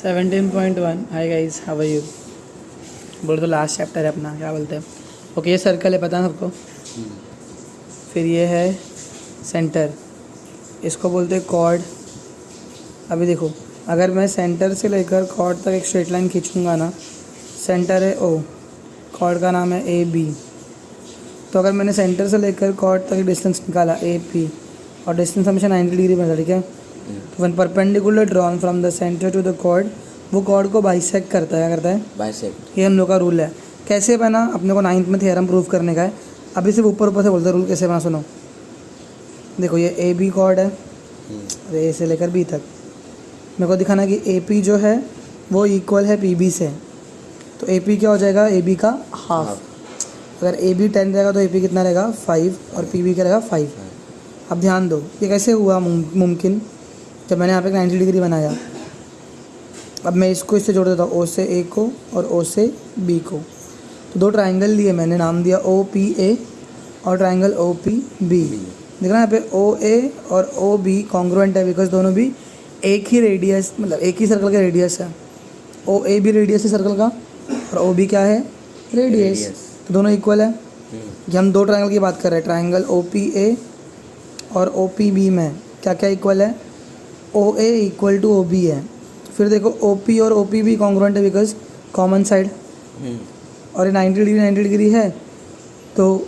17.1 hi guys, how are you. बोल तो last chapter है अपना, क्या बोलते हैं। ओके, ये सर्कल है, पता है सबको। फिर ये है सेंटर, इसको बोलते हैं कॉर्ड। अभी देखो, अगर मैं सेंटर से लेकर कॉर्ड तक एक स्ट्रेट लाइन खींचूंगा ना, सेंटर है ओ, कॉर्ड का नाम है ए बी। तो अगर मैंने सेंटर से लेकर कॉर्ड तक डिस्टेंस निकाला ए पी, और डिस्टेंस हमेशा 90 डिग्री बना, ठीक है। तो one perpendicular drawn from the centre to the chord, वो कॉर्ड को बाइसेक्ट करता है। क्या करता है? बाइसेक्ट। ये हम लोग का रूल है। कैसे बना? अपने को 9th में थ्योरम प्रूव करने का है। अभी सिर्फ ऊपर ऊपर से बोलते हैं रूल कैसे बना, सुनो। देखो, ये ए बी कॉर्ड है, ए से लेकर बी तक। मेरे को दिखाना कि ए पी जो है वो इक्वल है पी बी से। तो ए पी क्या हो जाएगा? ए बी का हाफ। अगर ए बी 10 रहेगा तो ए पी कितना रहेगा? 5, और पी बी क्या रहेगा? 5। अब ध्यान दो, ये कैसे हुआ मुमकिन? जब मैंने यहाँ पे 90 डिग्री बनाया। अब मैं इसको इससे जोड़ देता हूँ, ओ से ए को और ओ से बी को। तो दो ट्राइंगल लिए मैंने, नाम दिया ओ पी ए और ट्राइंगल ओ पी बी। देखना यहाँ पे ओ ए और ओ बी कॉन्ग्रुएंट है, बिकॉज दोनों भी एक ही रेडियस, मतलब एक ही सर्कल का रेडियस है। ओ ए भी रेडियस है सर्कल का, और ओ बी क्या है? रेडियस। तो दोनों इक्वल है। ये हम दो ट्राइंगल की बात कर रहे हैं, ट्राइंगल ओ पी ए और ओ पी बी में क्या क्या इक्वल है? ओ ए इक्वल टू ओ बी है। फिर देखो, ओ पी और ओ पी भी कॉन्ग्रुएंट है, बिकॉज कॉमन साइड। और ये 90 डिग्री है, तो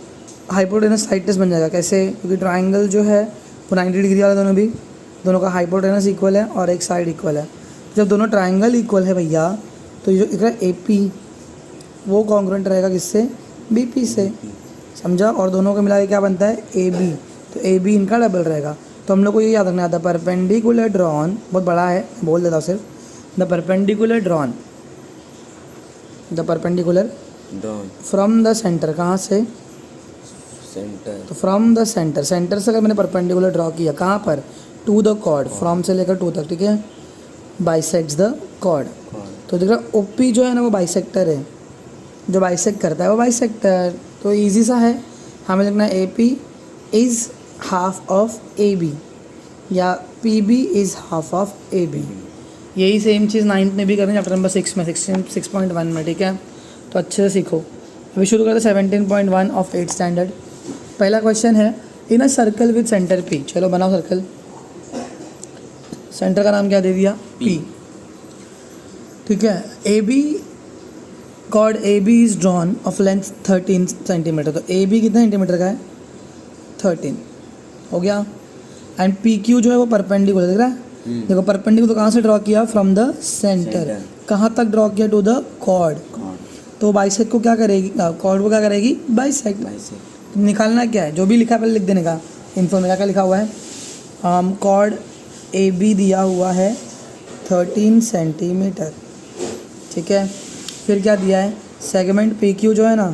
हाइपोटेनस साइड बन जाएगा। कैसे? क्योंकि ट्राइंगल जो है वो 90 डिग्री वाला, दोनों का हाइपोटेनस इक्वल है और एक साइड इक्वल है। जब दोनों ट्राइंगल इक्वल है भैया, तो ये जो इधर ए पी वो कॉन्ग्रुएंट रहेगा किससे? बी पी से। समझा? और दोनों को मिला के क्या बनता है? A B. तो ए बी इनका डबल रहेगा। तो हम लोग को ये याद रखना आता है, परपेंडिकुलर ड्रॉन, बहुत बड़ा है, बोल देता हूँ सिर्फ, the perpendicular drawn from the centre. कहाँ से? सेंटर। तो फ्रॉम द सेंटर, सेंटर से अगर मैंने परपेंडिकुलर ड्रॉ किया, कहाँ पर? टू द कॉर्ड, फ्रॉम से लेकर टू तक, ठीक है। Bisects the chord. तो देख रहा, ओ पी जो है ना वो बाइसेक्टर है, जो बाइसेक्ट करता है वो बाइसेक्टर। तो ईजी सा है, हमें लिखना है A P is half of A B, या P B is half of A B. यही सेम चीज़ 9th में भी करें, चैप्टर नंबर 6 में, 6.1 में, ठीक है। तो अच्छे से सीखो। अभी शुरू करते 17.1 ऑफ 8th स्टैंडर्ड। पहला क्वेश्चन है, in a circle with centre P. चलो बनाओ सर्कल। सेंटर का नाम क्या दे दिया? पी, ठीक है। A B chord A B is drawn of length 13 centimetre. तो ए बी कितने सेंटीमीटर का है? 13 हो गया। एंड पी क्यू जो है वो परपेंडिकुलर, देख रहा है? देखो, परपेंडिकुलर कहाँ से ड्रॉ किया? From the centre. कहाँ तक ड्रॉ किया? To the chord. तो बाइसेक्ट को क्या करेगी? कॉर्ड को क्या करेगी? बाइसेक्ट। निकालना क्या है? जो भी लिखा है पहले लिख देने का। इन्फो में क्या लिखा हुआ है? कॉर्ड ए बी दिया हुआ है 13 सेंटीमीटर, ठीक है। फिर क्या दिया है? सेगमेंट पी क्यू जो है ना,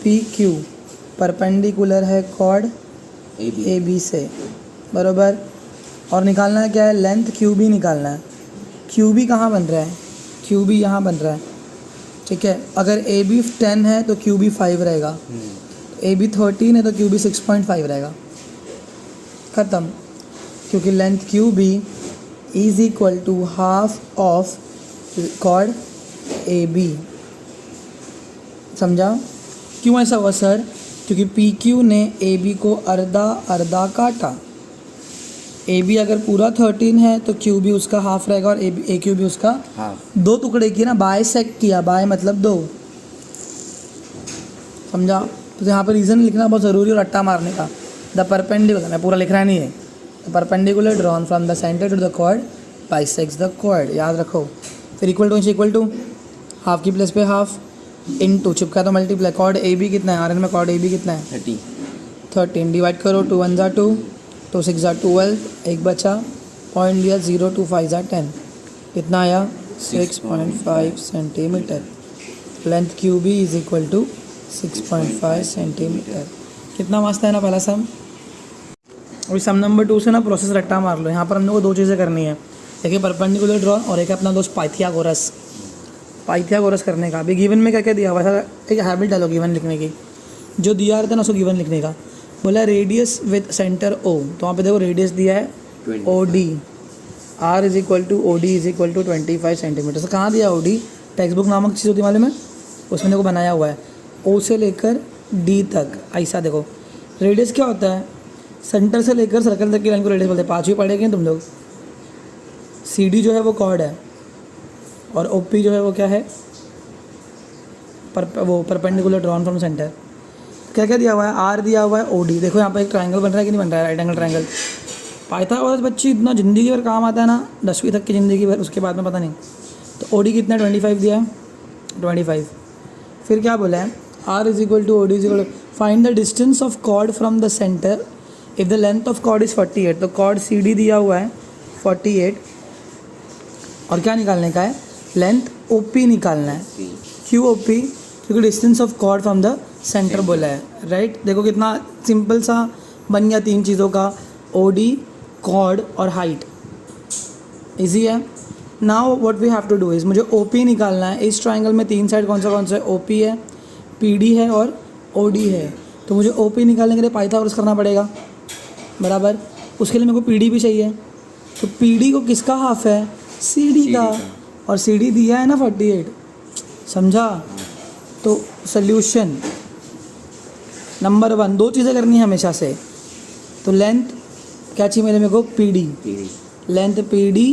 पी क्यू परपेंडिकुलर है कॉर्ड ए बी से, बराबर। और निकालना है क्या है? लेंथ क्यू बी निकालना है। क्यू बी कहाँ बन रहा है? क्यू बी यहाँ बन रहा है, ठीक है। अगर ए बी 10 है तो क्यू बी 5 रहेगा, ए बी 13 है तो क्यू बी 6.5 रहेगा। ख़त्म। क्योंकि length Q B is equal to half of chord A B. समझा? क्यों ऐसा हुआ सर? क्योंकि पी क्यू ने ए बी को अर्धा काटा। ए बी अगर पूरा 13 है तो क्यू बी उसका हाफ रहेगा, और ए क्यू बी उसका हाफ। दो टुकड़े किए ना, बाइसेक्ट किया, बाय मतलब दो। समझा? तो यहाँ पर रीज़न लिखना बहुत ज़रूरी, और रट्टा मारने का। द परपेंडिकुलर, मैं पूरा लिख रहा नहीं है। The perpendicular drawn from the centre to the chord bisects the chord, याद रखो। फिर इक्वल टू हाफ की प्लेस पे हाफ, इन टू चिपका तो मल्टीप्लाई। कॉर्ड ए बी कितना है? आर एन में कॉर्ड ए बी कितना है? 13। डिवाइड करो, 2 1 ज़ा 2, 2 6 ज़ा 12, एक बचा, पॉइंट दिया 0 2 5 ज़ा 10, कितना आया? 6.5 centimetre. Length Q B is equal to 6.5 centimetre. कितना मस्त है ना पहला सम। अभी सम नंबर 2 से ना प्रोसेस रट्टा मार लो। यहाँ पर हम लोग को दो चीज़ें करनी है, एक है परपेंडिकुलर ड्रॉन और एक है अपना दोस्त पाइथागोरस करने का। अभी गिवन में क्या क्या दिया हुआ है? एक हैबिट डालो गिवन लिखने की, जो दिया रहता है ना उसको गिवन लिखने का। बोला रेडियस विद सेंटर ओ, तो वहाँ पे देखो रेडियस दिया है O D, R is equal to O D is equal to 25 centimetre. तो कहाँ दिया ओ डी? टेक्स्ट बुक नामक चीज़ होती है मालूम है, उसमें देखो बनाया हुआ है ओ से लेकर डी तक। ऐसा देखो रेडियस क्या होता है, सेंटर से लेकर सर्कल तक की लाइन को रेडियस बोलते हैं। 5वीं पढ़ेंगे तुम लोग। सी डी जो है वो कॉर्ड है और ओ पी जो है वो क्या है, वो परपेंडिकुलर ड्रॉन फ्रॉम सेंटर। क्या क्या दिया हुआ है? आर दिया हुआ है, ओ डी। देखो यहाँ पर एक ट्रायंगल बन रहा है कि नहीं बन रहा है, राइट एंगल ट्रायंगल। पाइथागोरस बच्ची इतना ज़िंदगी भर काम आता है ना, 10वीं तक की ज़िंदगी भर, उसके बाद में पता नहीं। तो ओ डी कितना 25 दिया है, 25। फिर क्या बोला है? R is equal to O D is equal to find the distance of chord from the centre if the length of chord is 48। तो कॉर्ड सी डी दिया हुआ है 48 और क्या निकालने का है? लेंथ ओ पी निकालना है। क्यों ओ पी? क्योंकि distance of chord from the centre बोला है, राइट। देखो कितना सिंपल सा बन गया 3 चीज़ों का, ओ डी, कॉर्ड और हाइट। इजी है। Now what we have to do is मुझे ओ पी निकालना है। इस ट्राइंगल में 3 साइड कौन सा है? ओ पी है, पी डी है और ओ डी है। तो मुझे ओ पी निकालने के लिए पाइथागोरस करना पड़ेगा, बराबर। उसके लिए मेरे को पी डी भी चाहिए। तो पी डी को किसका हाफ है? सी डी का। और सी डी दिया है ना 48, समझा। तो सल्यूशन नंबर 1, 2 चीज़ें करनी है हमेशा से। तो लेंथ क्या चाहिए मेरे को? P D. Length P D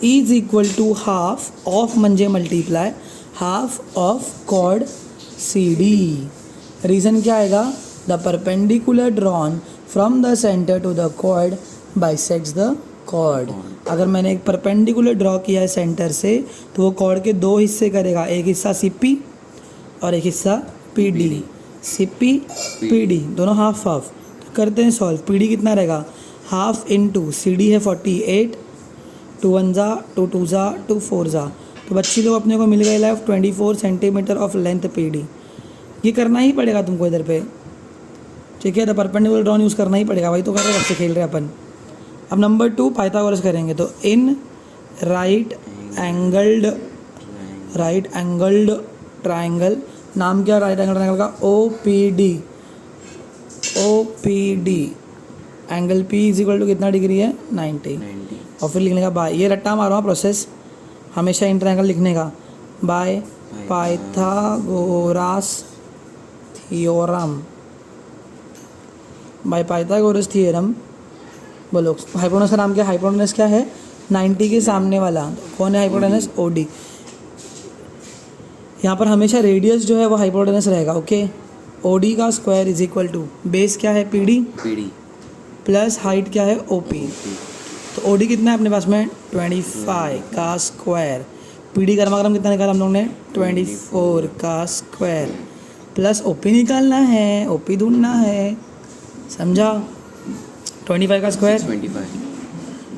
is equal to half of म्हणजे multiply half of chord C D. Reason क्या आएगा? The perpendicular drawn from the centre to the chord bisects the chord. अगर मैंने एक परपेंडिकुलर ड्रॉ किया है centre से, तो वो कॉर्ड के 2 हिस्से करेगा, एक हिस्सा सी पी और एक हिस्सा P D. C P P D दोनों हाफ हाफ। तो करते हैं सॉल्व। पी डी कितना रहेगा? हाफ इंटू सी डी है 48, 2 1 जा 2 2 जा 2 4 जा। तो बच्ची लोग अपने को मिल गए life 24 centimetre of length P D. ये करना ही पड़ेगा तुमको इधर पे, ठीक है। तो परपेंडिकुलर ड्रॉन यूज़ करना ही पड़ेगा, वही तो कर रहे हैं, कब से खेल रहे हैं अपन। अब नंबर 2 पाइथागोरस करेंगे। तो इन राइट एंगल्ड ट्राइंगल, नाम क्या राइट एंगल ट्राइंगल का? O P D. Angle P is equal to कितना डिग्री है? 90। और फिर लिखने का बाय, ये रट्टा मारो प्रोसेस हमेशा इन ट्राइंगल लिखने का, बाय पाइथागोरस थियोरम। बोलो हाइपोटेनस का नाम क्या है? हाइपोटेनस क्या है? 90 के सामने वाला। कौन है हाइपोटेनस? O D. यहाँ पर हमेशा रेडियस जो है वो हाइपोटेनस रहेगा, ओके। ओ डी का square is equal to base क्या है? पी डी प्लस हाइट क्या है? O P. तो ओ डी कितना है अपने पास में? 25 का स्क्वायर। पी डी गर्मागरम कितना निकाला हम लोग ने? 24 का स्क्वायर प्लस ओ पी निकालना है, ओ पी ढूंढना है, समझा। 25 का स्क्वायर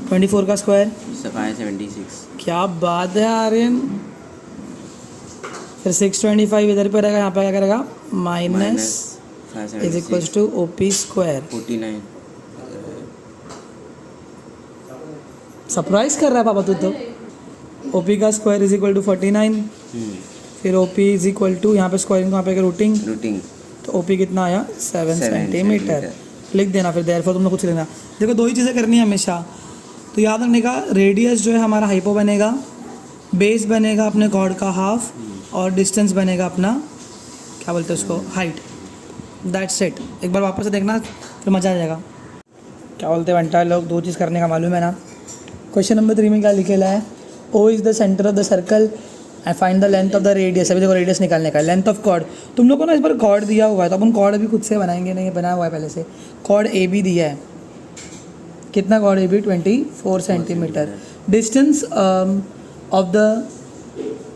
24 का स्क्वायर 576। क्या बात है आर्यन। फिर 625 इधर पे रहेगा, यहाँ पे क्या करेगा? Minus is equal to O P square. 49। Surprise कर रहा है पापा तू तो। ओ पी का स्क्वायर इज इक्वल टू 49। फिर O P is equal to यहाँ पे स्क्वायरिंग, यहाँ पे रूटिंग। तो ओ पी कितना आया? 7 सेंटीमीटर। लिख देना फिर देयरफॉर तुम लोग कुछ लेना। देखो 2 ही चीज़ें करनी है हमेशा, तो याद रखने का। रेडियस जो है हमारा हाइपो बनेगा, बेस बनेगा अपने कॉर्ड का हाफ, और डिस्टेंस बनेगा अपना क्या बोलते हैं उसको? हाइट। That's it. एक बार वापस से देखना फिर मज़ा आ जाएगा। क्या बोलते हैं बंटा लोग, 2 चीज़ करने का मालूम है ना। क्वेश्चन नंबर 3 में क्या लिखेला है? O is the centre of the circle and find the length of the radius. अभी देखो रेडियस निकालने का, लेंथ ऑफ कॉर्ड। तुम लोग को ना इस बार कॉर्ड दिया हुआ है, तो अपन कॉर्ड भी खुद से बनाएंगे, नहीं बनाया हुआ है पहले से। कॉर्ड ए बी दिया है, कितना chord A B? 24 centimetre. Distance of the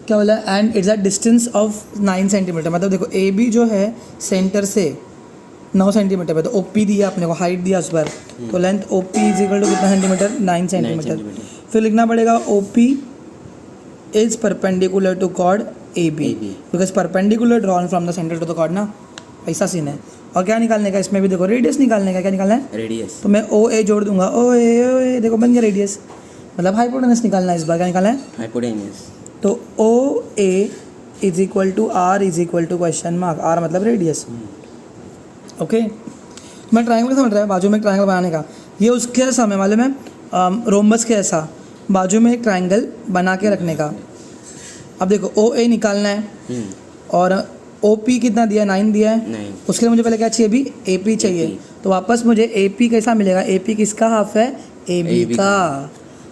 क्या बोला? And it's a distance of 9 centimetre. मतलब देखो ए बी जो है सेंटर से 9 सेंटीमीटर पे, तो ओ पी दिया अपने को, हाइट दिया उस पर। तो length O P is equal to कितना सेंटीमीटर? 9 सेंटीमीटर। फिर लिखना पड़ेगा O P is perpendicular to chord A B, because perpendicular drawn from the centre to the chord ना, ऐसा सीन है। और क्या निकालने का इसमें भी? देखो रेडियस निकालने का। क्या निकालना है? रेडियस। तो मैं ओ ए जोड़ दूंगा, ओ ए, देखो बन गया रेडियस। मतलब हाइपोटेनस निकालना है इस बार। क्या निकालना है? हाइपोटेनस। तो O A is equal to R is equal to question mark, R मतलब रेडियस, ओके। मैं ट्रायंगल समझ रहा है, बाजू में ट्रायंगल बनाने का। ये उसके जैसा हमें मालूम है, रोम्बस के ऐसा। बाजू में एक ट्राइंगल बना के रखने का। अब देखो ओ ए निकालना है और ओ पी कितना दिया है, 9 दिया है। 9 उसके लिए मुझे पहले क्या चाहिए, अभी ए पी चाहिए। AP। तो वापस मुझे ए पी कैसा मिलेगा, ए पी किसका हाफ है, ए बी AB का।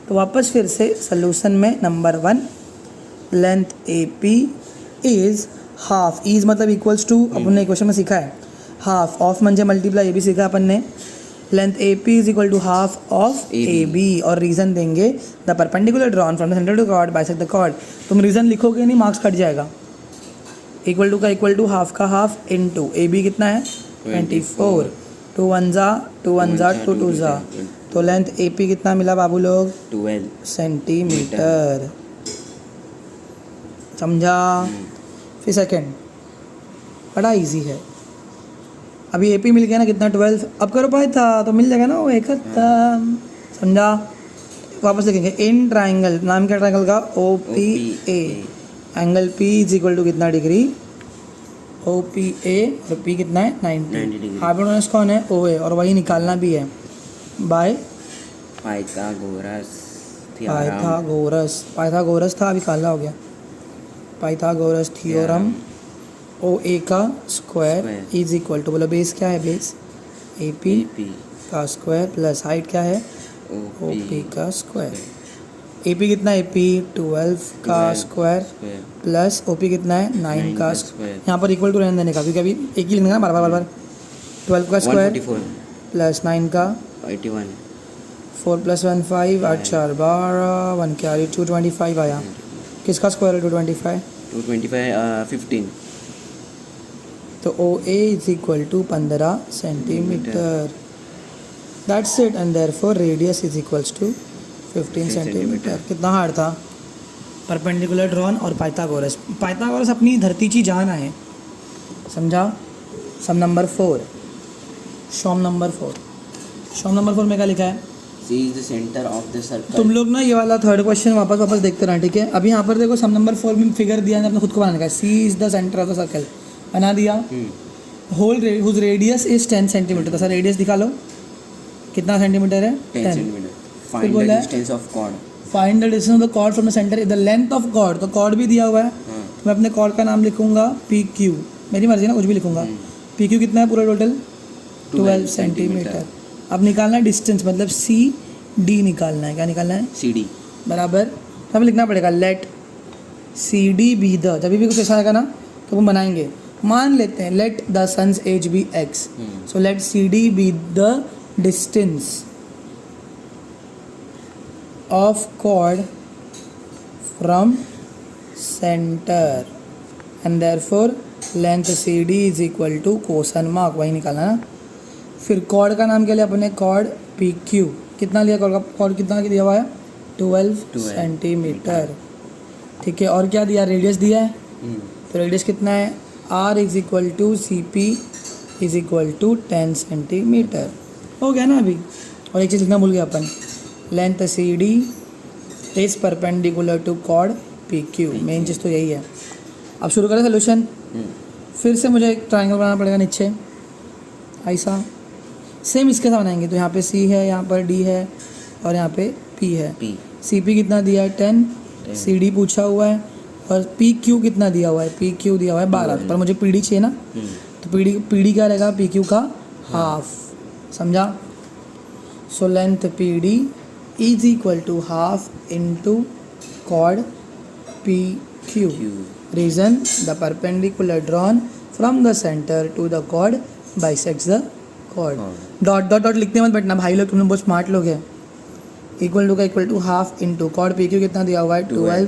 तो वापस फिर से सोल्यूशन में number 1 length A P is half, is मतलब इक्वल्स टू, अपन ने इक्वेशन में सीखा है हाफ ऑफ म्हणजे मल्टीप्लाई, ये भी सीखा अपन ने। Length A P is equal to half of A B और रीजन देंगे the perpendicular drawn from the centre to chord bisect the chord. तुम रीजन लिखोगे नहीं, मार्क्स कट जाएगा। इक्वल टू का इक्वल टू हाफ का हाफ इनटू ए बी कितना है 24, 2 1 जा 2 1 जा 2 2 जा। तो लेंथ ए पी कितना मिला बाबू लोग, 12 सेंटीमीटर। समझा। फिर सेकेंड बड़ा इजी है। अभी ए पी मिल गया ना कितना 12, अब करो पाए था तो मिल जाएगा ना वो 71। समझा। वापस लिखेंगे इन ट्राइंगल, नाम क्या ट्राइंगल का, O P A. Angle P is equal to कितना डिग्री, ओ पी ए और पी कितना है 90 डिग्री। हाइपोटेनस कौन है, ओ ए, और वही निकालना भी है बाय पाइथागोरस पाइथागोरस था, अभी काला हो गया। पाइथागोरस थ्योरम, ओ ए का स्क्वायर इज इक्वल टू, बोलो बेस क्या है, बेस ए पी का स्क्वायर प्लस हाइट क्या है, ओ पी का स्क्वायर। ए पी कितना है, ए पी 12 का स्क्वायर प्लस ओ पी कितना है 9 का स्क्वायर। यहाँ पर इक्वल टू रहने देने का, क्योंकि अभी एक ही लिखना है बार बार। 12 का स्क्वायर प्लस 9 का 81, 4 + 1 5, 8 4 12, 1 कैरी 225 आया। किसका स्क्वायर है 225, 15। तो O A is equal to 15 centimetre. That's it and therefore radius is equals to 15 centimetre. कितना हार्ड था, परपेंडिकुलर ड्रॉन और पाइथागोरस। पाइथागोरस अपनी धरती की जान है, समझा। सम नंबर 4, शॉम नंबर 4 में क्या लिखा है, C is the center of the circle। तुम लोग ना ये वाला थर्ड क्वेश्चन वापस देखते रहना, ठीक है। अभी यहाँ पर देखो सम नंबर 4 में फिगर दिया है, अपने खुद को बनाने का। C is the centre of the circle, बना दिया। Whole whose radius is 10 centimetre. तो सर रेडियस दिखा लो कितना सेंटीमीटर है, 10 सेंटीमीटर। फिर फाइंड द बोला है distance of chord, find the distance of the chord from the centre, the length of chord. तो कॉर्ड भी दिया हुआ है, तो मैं अपने कॉर्ड का नाम लिखूंगा पी क्यू, मेरी मर्जी ना, कुछ भी लिखूंगा। पी क्यू कितना है पूरा टोटल 12 सेंटीमीटर। अब निकालना है डिस्टेंस, मतलब सी डी निकालना है। क्या निकालना है, CD बराबर। हमें लिखना पड़ेगा let C D be the, जब भी कुछ ऐसा आएगा ना तो हम बनाएंगे। मान लेते हैं let the sons as B X, so let C D be the distance of chord from centre and therefore length C D is equal to question mark, वही निकालना ना। फिर कॉर्ड का नाम क्या लिया अपने, कॉर्ड पी क्यू। कितना लिया कॉर्ड का, कॉर्ड कितना दिया हुआ है 12 सेंटीमीटर, ठीक है। और क्या दिया, रेडियस दिया है। तो रेडियस कितना है, R is equal to C P is equal to 10 centimetre. हो गया ना अभी। और एक चीज़ लिखना भूल गया अपन, length C D is perpendicular to chord P Q. Main चीज़ तो यही है। अब शुरू करें सोल्यूशन। फिर से मुझे एक ट्राइंगल बनाना पड़ेगा नीचे, ऐसा सेम इसके साथ बनाएंगे। तो यहाँ पे सी है, यहाँ पर डी है और यहाँ पे पी है। सी पी कितना दिया है 10, सी डी पूछा हुआ है, और पी क्यू कितना दिया हुआ है, पी क्यू दिया हुआ है 12। पर मुझे पी डी चाहिए ना, तो पी डी क्या रहेगा, पी क्यू का हाफ, समझा। So length P D is equal to half into chord P Q. Reason the perpendicular drawn from the centre to the chord bisects the chord. Dot dot dot लिखते मत बैठना भाई लोग, तुम लोग बहुत स्मार्ट लोग हैं। इक्वल टू का equal to half into chord P Q कितना दिया हुआ है 12,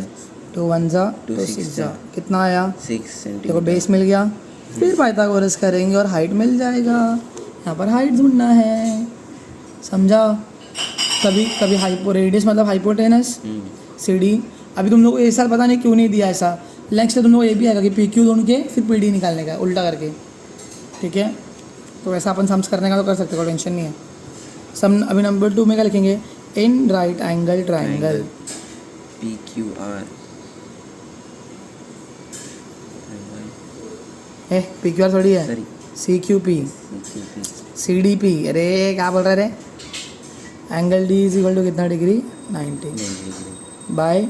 2 1 जा 2 6 जा, कितना आया 6 सेंटीमीटर। देखो बेस मिल गया। फिर पाइथागोरस करेंगे और हाइट मिल जाएगा। यहाँ पर हाइट ढूंढना है, समझा। कभी कभी हाइपो रेडियस मतलब हाइपोटेनस सी डी। अभी तुम लोग को ऐसा पता नहीं क्यों नहीं दिया ऐसा, नेक्स्ट तुम लोग को ये भी आएगा कि पी क्यू ढूंढ के फिर पी डी निकालने का उल्टा करके, ठीक है। तो ऐसा अपन सम्स करने का तो कर सकते, कोई टेंशन नहीं है। सम अभी नंबर 2 में क्या लिखेंगे, in right angle triangle P Q R, P Q R थोड़ी है, C Q P C D P. अरे क्या बोल रहे रे, angle D is equal to कितना degree 90 degree by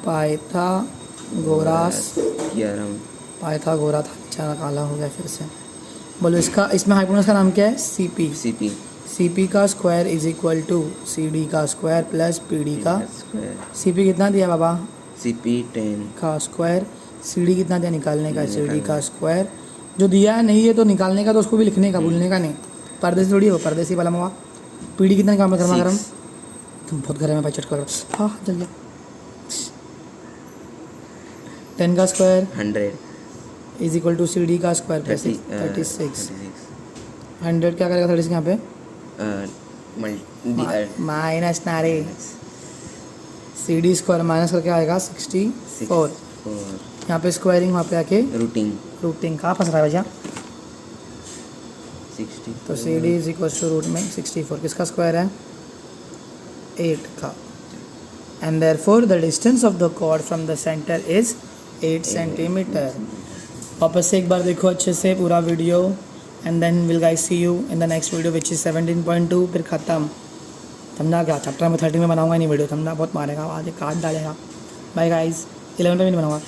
Pythagoras theorem Pythagoras था, बेचारा काला हो गया फिर से। बोलो इसका, इसमें हाइपोटेनस का नाम क्या है? सीपी। सीपी सीपी का square is equal to CD का स्क्वायर प्लस पीडी का। स्क्वायर सीपी कितना दिया बाबा? सीपी 10 का स्क्वायर। सीडी कितना दिया? निकालने का। सीडी निकालने का स्क्वायर। जो दिया है नहीं है तो निकालने का, तो उसको भी लिखने का, भूलने का नहीं। परदेसी थोड़ी हो, परदेसी वाला मवा। पीडी कितना निकाल गर्मा गर्म? तुम बहुत घर में भाई चटका करो। हाँ जल्दी। 10 का square 100 is equal to C D का स्क्वायर प्लस 36। 100 क्या करेगा 36 यहाँ पे? माइनस नारे। सी डी स्क्वायर माइनस करके आएगा 64। यहाँ पे स्क्वायरिंग, वहाँ पे आके रूटिंग। कहाँ फंस रहा है भैया? 60 तो C D is equal to root में 64। किसका स्क्वायर है? 8 का। And therefore the distance of the chord from the centre is 8 centimetre. वापस से एक बार देखो अच्छे से पूरा video, and then will guys see you in the next video which is 17.2। फिर ख़त्म। समझा क्या? चैप्टर में 13 में बनाऊंगा नहीं वीडियो, समझा? बहुत मारेगा, आज काट डालेगा। बाय गाइस, 11 में भी नहीं बनाऊंगा।